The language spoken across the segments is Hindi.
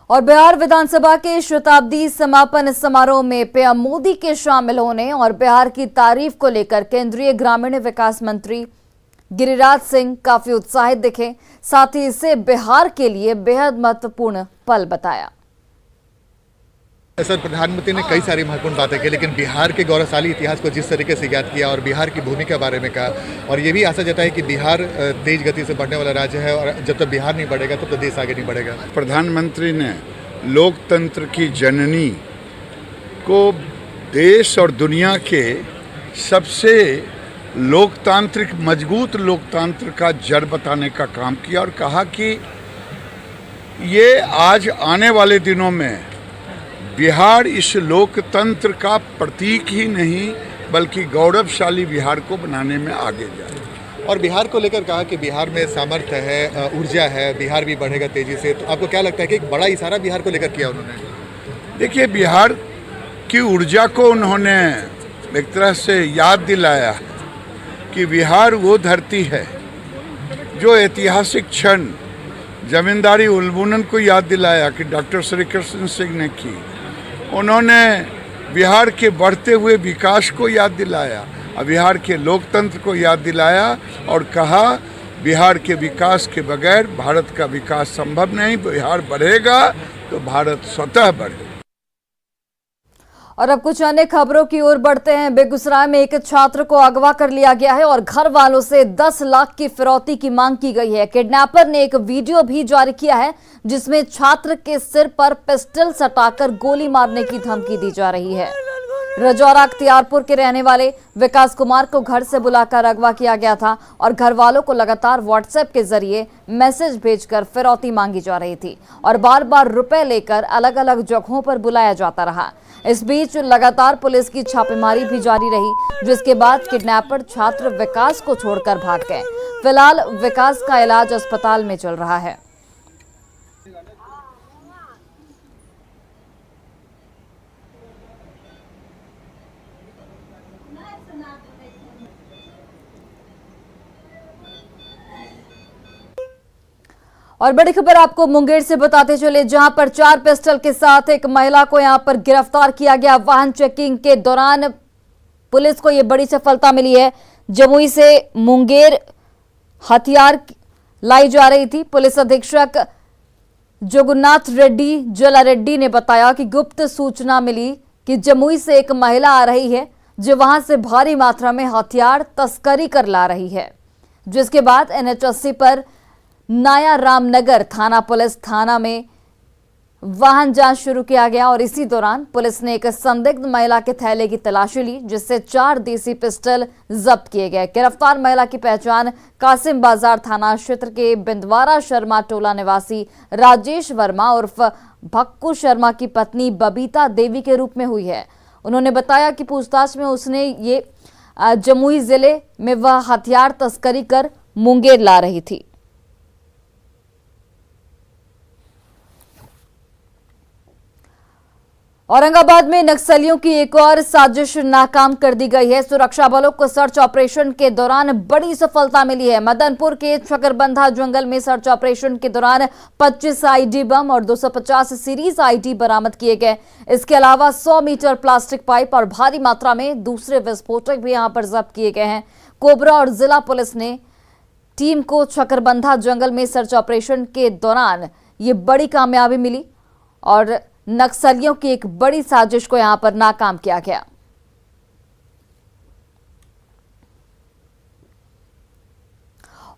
और बिहार विधानसभा के शताब्दी समापन समारोह में पीएम मोदी के शामिल होने और बिहार की तारीफ को लेकर केंद्रीय ग्रामीण विकास मंत्री गिरिराज सिंह काफी उत्साहित दिखे। साथ ही इसे बिहार के लिए बेहद महत्वपूर्ण पल बताया। सर, प्रधानमंत्री ने कई सारी महत्वपूर्ण बातें की, लेकिन बिहार के गौरवशाली इतिहास को जिस तरीके से याद किया और बिहार की भूमि के बारे में कहा, और ये भी आशा जताई कि बिहार तेज गति से बढ़ने वाला राज्य है और जब तक बिहार नहीं बढ़ेगा तब तो देश आगे नहीं बढ़ेगा। प्रधानमंत्री ने लोकतंत्र की जननी को देश और दुनिया के सबसे लोकतांत्रिक मजबूत लोकतंत्र का जड़ बताने का काम किया और कहा कि ये आज आने वाले दिनों में बिहार इस लोकतंत्र का प्रतीक ही नहीं बल्कि गौरवशाली बिहार को बनाने में आगे जाए। और बिहार को लेकर कहा कि बिहार में सामर्थ्य है, ऊर्जा है, बिहार भी बढ़ेगा तेजी से। तो आपको क्या लगता है कि एक बड़ा इशारा बिहार को लेकर किया उन्होंने? देखिए, बिहार की ऊर्जा को उन्होंने एक तरह से याद दिलाया कि बिहार वो धरती है जो ऐतिहासिक क्षण जमींदारी उन्मूलन को याद दिलाया कि डॉक्टर श्री कृष्ण सिंह ने की। उन्होंने बिहार के बढ़ते हुए विकास को याद दिलाया और बिहार के लोकतंत्र को याद दिलाया और कहा बिहार के विकास के बगैर भारत का विकास संभव नहीं। बिहार बढ़ेगा तो भारत स्वतः बढ़ेगा। और अब कुछ अन्य खबरों की ओर बढ़ते हैं। बेगूसराय में एक छात्र को अगवा कर लिया गया है और घर वालों से 10 लाख की फिरौती की मांग की गई है। किडनैपर ने एक वीडियो भी जारी किया है जिसमें छात्र के सिर पर पिस्टल सटाकर गोली मारने की धमकी दी जा रही है। रजौरा अख्तियारपुर के रहने वाले विकास कुमार को घर से बुलाकर अगवा किया गया था और घर वालों को लगातार व्हाट्सएप के जरिए मैसेज भेजकर फिरौती मांगी जा रही थी और बार बार रुपए लेकर अलग अलग जगहों पर बुलाया जाता रहा। इस बीच लगातार पुलिस की छापेमारी भी जारी रही, जिसके बाद किडनैपर छात्र विकास को छोड़कर भाग गए। फिलहाल विकास का इलाज अस्पताल में चल रहा है। और बड़ी खबर आपको मुंगेर से बताते चले, जहां पर 4 पिस्टल के साथ एक महिला को यहां पर गिरफ्तार किया गया। वाहन चेकिंग के दौरान पुलिस को यह बड़ी सफलता मिली है। जमुई से मुंगेर हथियार लाई जा रही थी। पुलिस अधीक्षक जगन्नाथ रेड्डी जलारेड्डी ने बताया कि गुप्त सूचना मिली कि जमुई से एक महिला आ रही है जो वहां से भारी मात्रा में हथियार तस्करी कर ला रही है, जिसके बाद NH80 पर नया रामनगर थाना पुलिस थाना में वाहन जांच शुरू किया गया और इसी दौरान पुलिस ने एक संदिग्ध महिला के थैले की तलाशी ली, जिससे 4 देसी पिस्टल जब्त किए गए। गिरफ्तार महिला की पहचान कासिम बाजार थाना क्षेत्र के बिंदवारा शर्मा टोला निवासी राजेश वर्मा उर्फ भक्कू शर्मा की पत्नी बबीता देवी के रूप में हुई है। उन्होंने बताया कि पूछताछ में उसने ये जमुई जिले में वह हथियार तस्करी कर मुंगेर ला रही थी। औरंगाबाद में नक्सलियों की एक और साजिश नाकाम कर दी गई है। सुरक्षा बलों को सर्च ऑपरेशन के दौरान बड़ी सफलता मिली है। मदनपुर के चकरबंधा जंगल में सर्च ऑपरेशन के दौरान 25 आईडी बम और 250 सीरीज आईडी बरामद किए गए। इसके अलावा 100 मीटर प्लास्टिक पाइप और भारी मात्रा में दूसरे विस्फोटक भी यहां पर जब्त किए गए हैं। कोबरा और जिला पुलिस ने टीम को चकरबंधा जंगल में सर्च ऑपरेशन के दौरान ये बड़ी कामयाबी मिली और नक्सलियों की एक बड़ी साजिश को यहां पर नाकाम किया गया।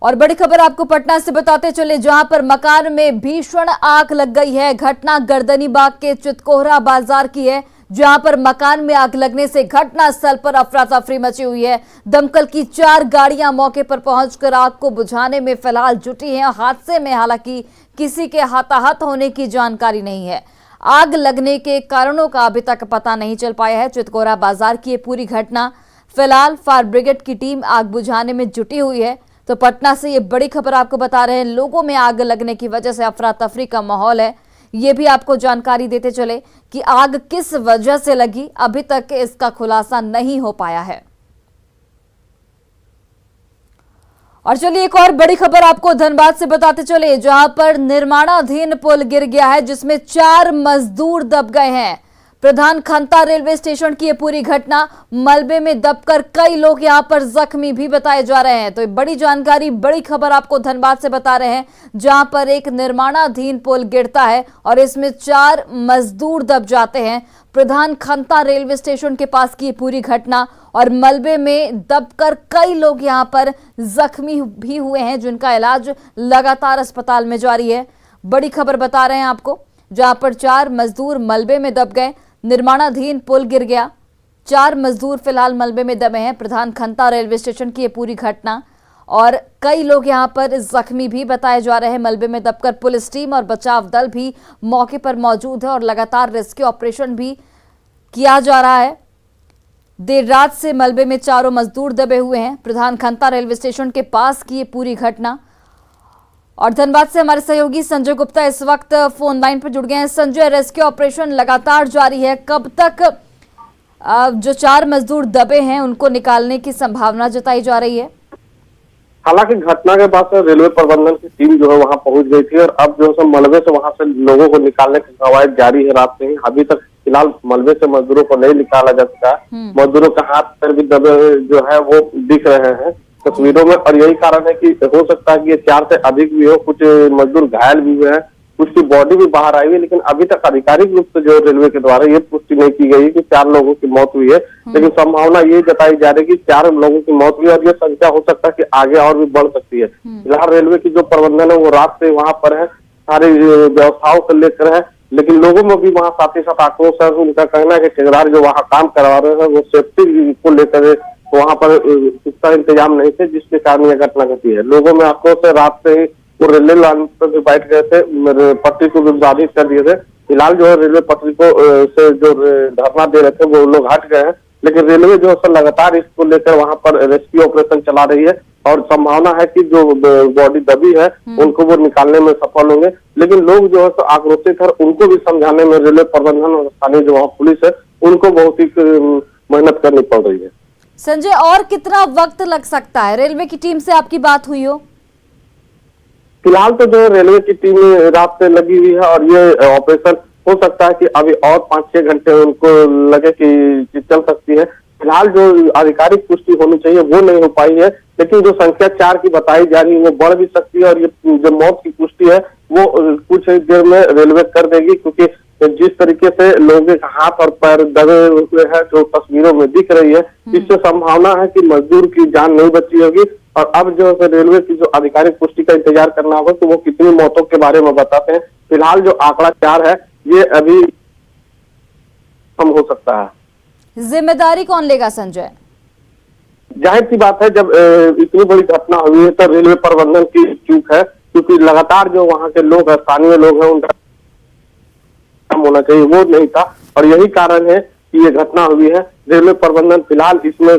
और बड़ी खबर आपको पटना से बताते चले, जहां पर मकान में भीषण आग लग गई है। घटना गर्दनीबाग के चितकोहरा बाजार की है, जहां पर मकान में आग लगने से घटनास्थल पर अफरा तफरी मची हुई है। दमकल की 4 गाड़ियां मौके पर पहुंचकर आग को बुझाने में फिलहाल जुटी हैं। हादसे में हालांकि किसी के हताहत होने की जानकारी नहीं है। आग लगने के कारणों का अभी तक पता नहीं चल पाया है। चितकोहरा बाजार की ये पूरी घटना फिलहाल फायर ब्रिगेड की टीम आग बुझाने में जुटी हुई है। तो पटना से ये बड़ी खबर आपको बता रहे हैं। लोगों में आग लगने की वजह से अफरा तफरी का माहौल है। ये भी आपको जानकारी देते चले कि आग किस वजह से लगी, अभी तक इसका खुलासा नहीं हो पाया है। और चलिए एक और बड़ी खबर आपको धनबाद से बताते चले, जहां पर निर्माणाधीन पुल गिर गया है जिसमें 4 मजदूर दब गए हैं। प्रधान खंता रेलवे स्टेशन की ये पूरी घटना, मलबे में दबकर कई लोग यहां पर जख्मी भी बताए जा रहे हैं। तो ये बड़ी जानकारी, बड़ी खबर आपको धनबाद से बता रहे हैं, जहां पर एक निर्माणाधीन पुल गिरता है और इसमें 4 मजदूर दब जाते हैं। प्रधान खंता रेलवे स्टेशन के पास की ये पूरी घटना, और मलबे में दबकर कई लोग यहां पर जख्मी भी हुए हैं, जिनका इलाज लगातार अस्पताल में जारी है। बड़ी खबर बता रहे हैं आपको, जहां पर 4 मजदूर मलबे में दब गए। निर्माणाधीन पुल गिर गया, 4 मजदूर फिलहाल मलबे में दबे हैं। प्रधान खंता रेलवे स्टेशन की ये पूरी घटना, और कई लोग यहां पर जख्मी भी बताए जा रहे हैं मलबे में दबकर। पुलिस टीम और बचाव दल भी मौके पर मौजूद है और लगातार रेस्क्यू ऑपरेशन भी किया जा रहा है। देर रात से मलबे में 4 मजदूर दबे हुए हैं। प्रधान खंता रेलवे स्टेशन के पास की ये पूरी घटना। और धनबाद से हमारे सहयोगी संजय गुप्ता इस वक्त फोन लाइन पर जुड़ गए हैं। संजय, रेस्क्यू ऑपरेशन लगातार जारी है, कब तक जो 4 मजदूर दबे हैं उनको निकालने की संभावना जताई जा रही है? हालांकि घटना के बाद से रेलवे प्रबंधन की टीम जो है वहां पहुंच गई थी और अब जो है मलबे से वहां से लोगों को निकालने की कवायद जारी है रात से ही। अभी तक फिलहाल मलबे से मजदूरों को नहीं निकाला जा सका। मजदूरों का हाथ पैर भी दबे जो है वो दिख रहे हैं तस्वीरों में, और यही कारण है कि हो सकता है कि ये 4 से अधिक भी हो। कुछ मजदूर घायल भी हुए हैं, कुछ की बॉडी भी बाहर आई है, लेकिन अभी तक आधिकारिक रूप से जो रेलवे के द्वारा ये पुष्टि नहीं की गई कि 4 लोगों की मौत हुई है। लेकिन संभावना ये जताई जा रही है कि 4 लोगों की मौत हुई है और ये संख्या हो सकता है कि आगे और भी बढ़ सकती है। फिलहाल रेलवे की जो प्रबंधन है वो रात से वहां पर है, सारी व्यवस्थाओं को लेकर है, लेकिन लोगों में भी वहाँ साथ ही साथ आक्रोश है। उनका कहना है कि ठेकेदार जो वहाँ काम करवा रहे हैं वो सेफ्टी को लेकर वहाँ पर पुख्ता इंतजाम नहीं थे, जिसके कारण यह घटना घटी है। लोगों में आक्रोश है, रात से ही वो रेलवे लाइन पर भी बैठ गए थे, पटरी को भी बाधित कर दिए थे। फिलहाल जो है रेलवे पटरी को से जो धरना दे रहे थे वो लोग हट गए हैं, लेकिन रेलवे जो है लगातार इसको लेकर वहाँ पर रेस्क्यू ऑपरेशन चला रही है और संभावना है कि जो बॉडी दबी है उनको वो निकालने में सफल होंगे। लेकिन लोग जो है आक्रोशित है, उनको भी समझाने में रेलवे प्रबंधन और स्थानीय जो वहाँ पुलिस है उनको बहुत ही मेहनत करनी पड़ रही है। संजय, और कितना वक्त लग सकता है? रेलवे की टीम से आपकी बात हुई हो? फिलहाल तो जो रेलवे की टीम रात से लगी हुई है और ये ऑपरेशन हो सकता है कि अभी और 5-6 घंटे उनको लगे कि चल सकती है। फिलहाल जो आधिकारिक पुष्टि होनी चाहिए वो नहीं हो पाई है, लेकिन जो संख्या 4 की बताई जा रही है वो बढ़ भी सकती है और ये जो मौत की पुष्टि है वो कुछ देर में रेलवे कर देगी, क्योंकि जिस तरीके से लोगों के हाथ और पैर दबे हुए हैं जो तस्वीरों में दिख रही है, इससे संभावना है कि मजदूर की जान नहीं बची होगी। और अब जो है रेलवे की जो आधिकारिक पुष्टि का इंतजार करना होगा तो वो कितनी मौतों के बारे में बताते हैं। फिलहाल जो आंकड़ा 4 है ये अभी कम हो सकता है। जिम्मेदारी कौन लेगा संजय? जाहिर सी बात है, जब इतनी बड़ी घटना हुई है तो रेलवे प्रबंधन की चूक है, क्योंकि लगातार जो वहाँ के लोग स्थानीय लोग हैं उनका काम होना चाहिए वो नहीं था, और यही कारण है कि ये घटना हुई है। रेलवे प्रबंधन फिलहाल इसमें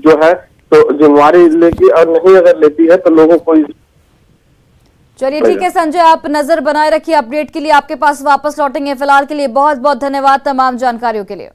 जो है तो जिम्मेवारी लेगी, और नहीं अगर लेती है तो लोगों को। चलिए ठीक है संजय, आप नजर बनाए रखिए। अपडेट के लिए आपके पास वापस लौटेंगे। फिलहाल के लिए बहुत बहुत धन्यवाद तमाम जानकारियों के लिए।